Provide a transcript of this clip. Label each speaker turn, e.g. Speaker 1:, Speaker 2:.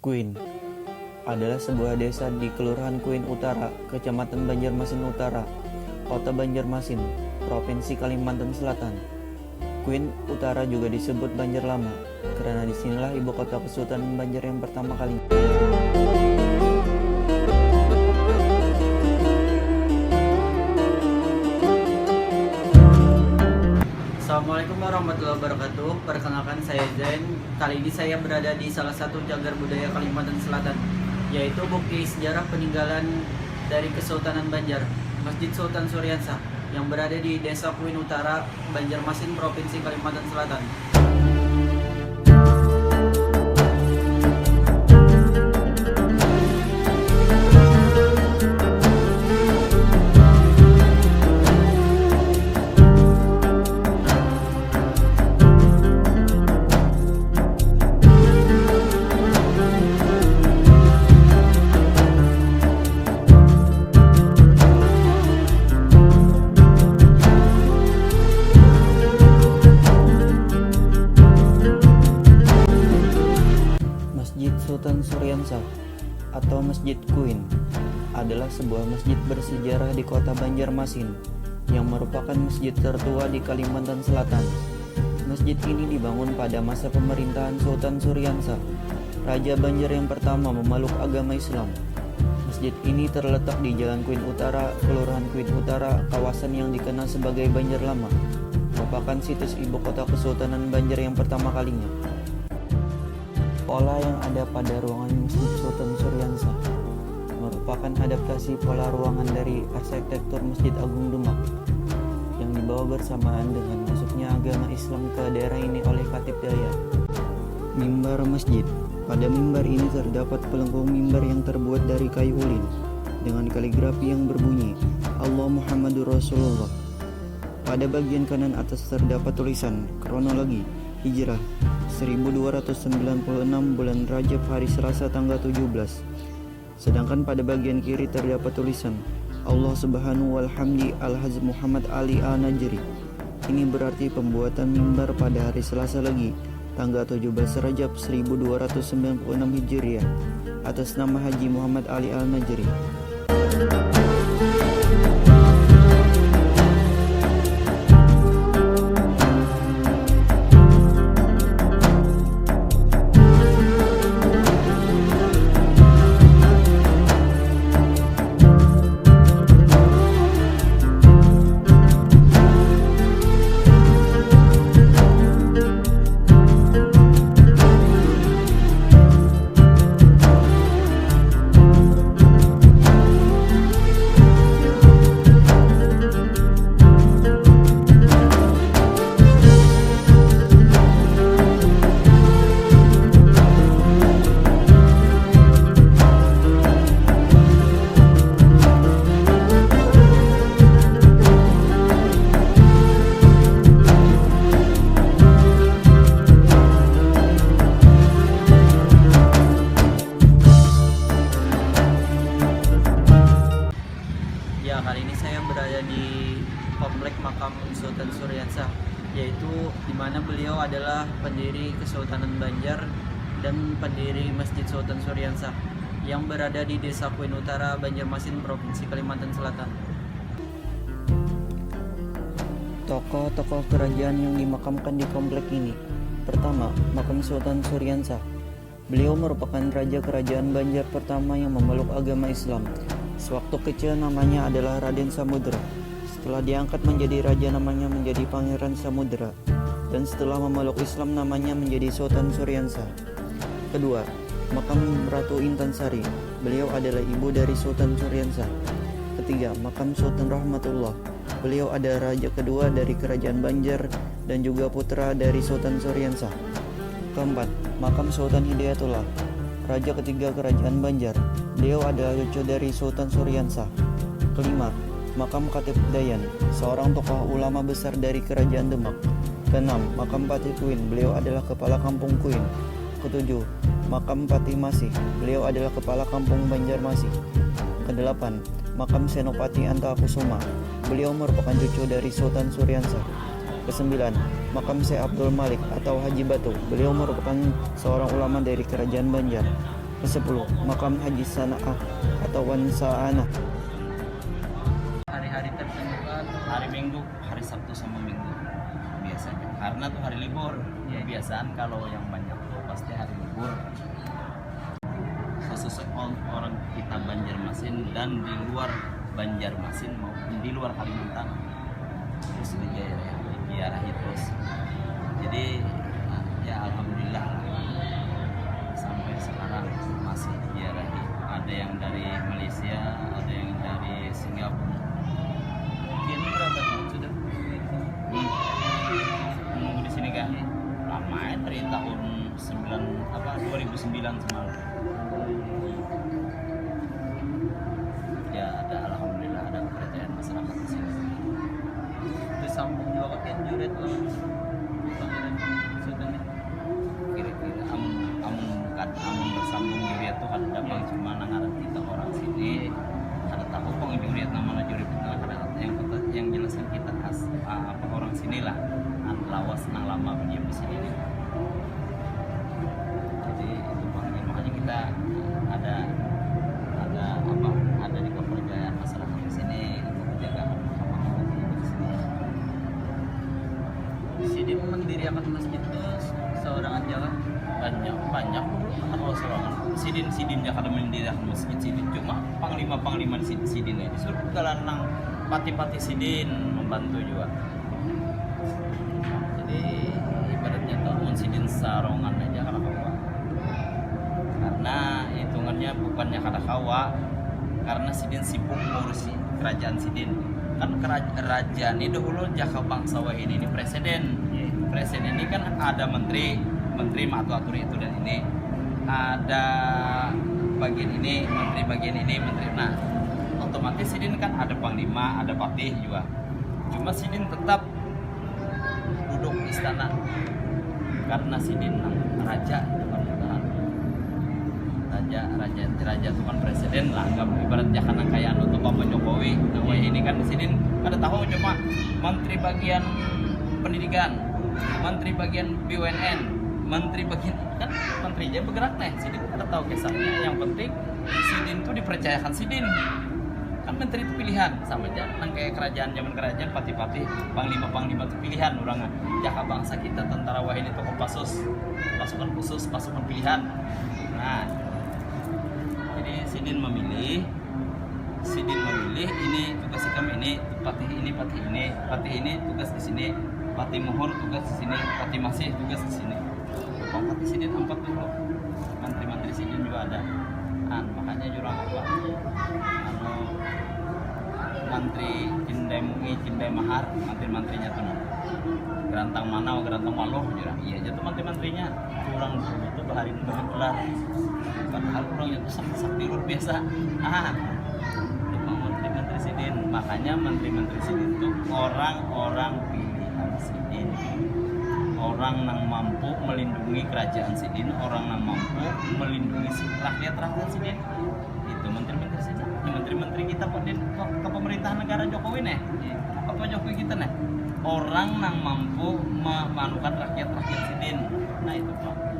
Speaker 1: Kuin adalah sebuah desa di Kelurahan Kuin Utara, Kecamatan Banjarmasin Utara, Kota Banjarmasin, Provinsi Kalimantan Selatan. Kuin Utara juga disebut Banjar Lama, karena disinilah ibu kota Kesultanan Banjar yang pertama kali. Assalamualaikum warahmatullahi wabarakatuh. Perkenalkan, saya Zain. Kali ini saya berada di salah satu cagar budaya Kalimantan Selatan, yaitu bukti sejarah peninggalan dari Kesultanan Banjar, Masjid Sultan Suryansah, yang berada di Desa Kuin Utara, Banjarmasin, Provinsi Kalimantan Selatan. Masjid Sultan Suryansah atau Masjid Kuin adalah sebuah masjid bersejarah di kota Banjarmasin yang merupakan masjid tertua di Kalimantan Selatan. Masjid ini dibangun pada masa pemerintahan Sultan Suryansah, Raja Banjar yang pertama memeluk agama Islam. Masjid ini terletak di Jalan Kuin Utara, Kelurahan Kuin Utara, kawasan yang dikenal sebagai Banjar Lama, merupakan situs ibu kota Kesultanan Banjar yang pertama kalinya. Pola yang ada pada ruangan Masjid Sultan Suryansah merupakan adaptasi pola ruangan dari arsitektur Masjid Agung Demak yang dibawa bersamaan dengan masuknya agama Islam ke daerah ini oleh Khatib Daya. Mimbar masjid. Pada mimbar ini terdapat pelengkung mimbar yang terbuat dari kayu ulin dengan kaligrafi yang berbunyi Allah Muhammadur Rasulullah. Pada bagian kanan atas terdapat tulisan kronologi Hijrah 1296 bulan Rajab hari Selasa tanggal 17. Sedangkan pada bagian kiri terdapat tulisan Allah Subhanahu walhamdi Al-Haz Muhammad Ali Al-Najri. Ini berarti pembuatan mimbar pada hari Selasa lagi tanggal 17 Rajab 1296 Hijriah atas nama Haji Muhammad Ali Al-Najri. Kali ini saya berada di komplek makam Sultan Suryansah, yaitu di mana beliau adalah pendiri Kesultanan Banjar dan pendiri Masjid Sultan Suryansah yang berada di Desa Kuin Utara, Banjarmasin, Provinsi Kalimantan Selatan. Tokoh-tokoh kerajaan yang dimakamkan di komplek ini. Pertama, makam Sultan Suryansah. Beliau merupakan raja kerajaan Banjar pertama yang memeluk agama Islam. Sewaktu kecil namanya adalah Raden Samudra. Setelah diangkat menjadi raja namanya menjadi Pangeran Samudra. Dan setelah memeluk Islam namanya menjadi Sultan Suryansah. Kedua, makam Ratu Intan Sari. Beliau adalah ibu dari Sultan Suryansah. Ketiga, makam Sultan Rahmatullah. Beliau adalah raja kedua dari kerajaan Banjar dan juga putra dari Sultan Suryansah. Keempat, makam Sultan Hidayatullah, raja ketiga kerajaan Banjar. Beliau adalah cucu dari Sultan Suryansah. Kelima, makam Khatib Dayan, seorang tokoh ulama besar dari kerajaan Demak. Keenam, makam Patih Kuin. Beliau adalah kepala kampung Kuin. Ketujuh, makam Patih Masih. Beliau adalah kepala kampung Banjarmasih. Kedelapan, makam Senopati Antakusuma. Beliau merupakan cucu dari Sultan Suryansah. Kesembilan, makam Syekh Abdul Malik atau Haji Batu. Beliau merupakan seorang ulama dari kerajaan Banjar. Ke-10, makam Haji Sana'ah atau Wan Sa'anah.
Speaker 2: Hari-hari tertentu kan hari Minggu, hari Sabtu sama Minggu biasanya, karena tuh hari libur. Kebiasaan kalau yang banyak tuh pasti hari libur, khusus orang kita Banjarmasin dan di luar Banjarmasin maupun di luar Kalimantan terus diziarahi terus. Jadi ya alhamdulillah sampai sekarang masih diziarahi. Ada yang dari Malaysia, ada yang dari Singapura.
Speaker 3: Ini berapa tahun sudah?
Speaker 2: Menunggu di sini kan lama ya, dari tahun 2009 semalam. Ya ada, alhamdulillah ada kepercayaan masyarakat di sini.
Speaker 3: Disambung juga kan juret tuh pangeran Sultan.
Speaker 2: Kira-kira amun bersambung juriat tuh ada bang cuma nangaran kita orang sini. Ada tahu bang juriat namanya juriat yang jelaskan kita apa orang sini lah, lawas nang lama berdiam di sini nih. Jadi itu bang, makanya kita ada di kepercayaan masyarakat di sini untuk menjaga makam di sini.
Speaker 3: Sini mendirikan masjid tuh seorang aja kan?
Speaker 2: banyak kalau serangan sidin ya kada mendirikan masjid sidin, cuma panglima di sidin ya disuruh galanang pati sidin membantu juga. Jadi ibaratnya tuh sidin sarongan aja kada kawa, karena hitungannya bukannya kada kawa, karena sidin sibuk ngurusi kerajaan sidin. Kan kerajaan ini dahulu jaka bangsawa ini presiden ini kan ada menteri atur itu dan ini, ada bagian ini menteri. Nah otomatis sidin kan ada panglima, ada patih juga, cuma sidin tetap duduk istana karena sidin raja itu kan raja itu kan presiden lah, ibarat jangan kayak untuk Bapak Jokowi. Nah ini kan sidin ada tahu cuma menteri bagian pendidikan, menteri bagian BUMN, menteri bagian kan menterinya bergerak nih. Sidin ada tahu kesannya, yang penting sidin itu dipercayakan sidin. Kan menteri itu pilihan, sama aja nang kayak zaman kerajaan pati-pati panglima itu pilihan orang jaka bangsa kita. Tentara wah ini tokoh pasukan khusus, pasukan pilihan. Nah jadi sidin memilih ini tugas kami, ini patih ini tugas di sini, patih mohon tugas di sini, patih masih tugas di sini. Patih sidin 40, menteri sidin juga ada. Makanya jurang apa Menteri Cindai Mahar, menterinya tuh gerantang mana gerantang Maloh jurang iya aja tuh menteri-menterinya kurang itu baharin bergelar, padahal kurangnya tuh sakti luar biasa. Menteri sidin, makanya menteri sidin tuh orang-orang pilihan sidin, orang yang mampu melindungi kerajaan sidin, orang yang mampu melindungi rakyat sidin. Itu menteri sidin. Menteri kita ke pemerintahan negara Jokowi nih, apa Jokowi kita nih, orang yang mampu memanukan rakyat sidin. Nah itu Pak.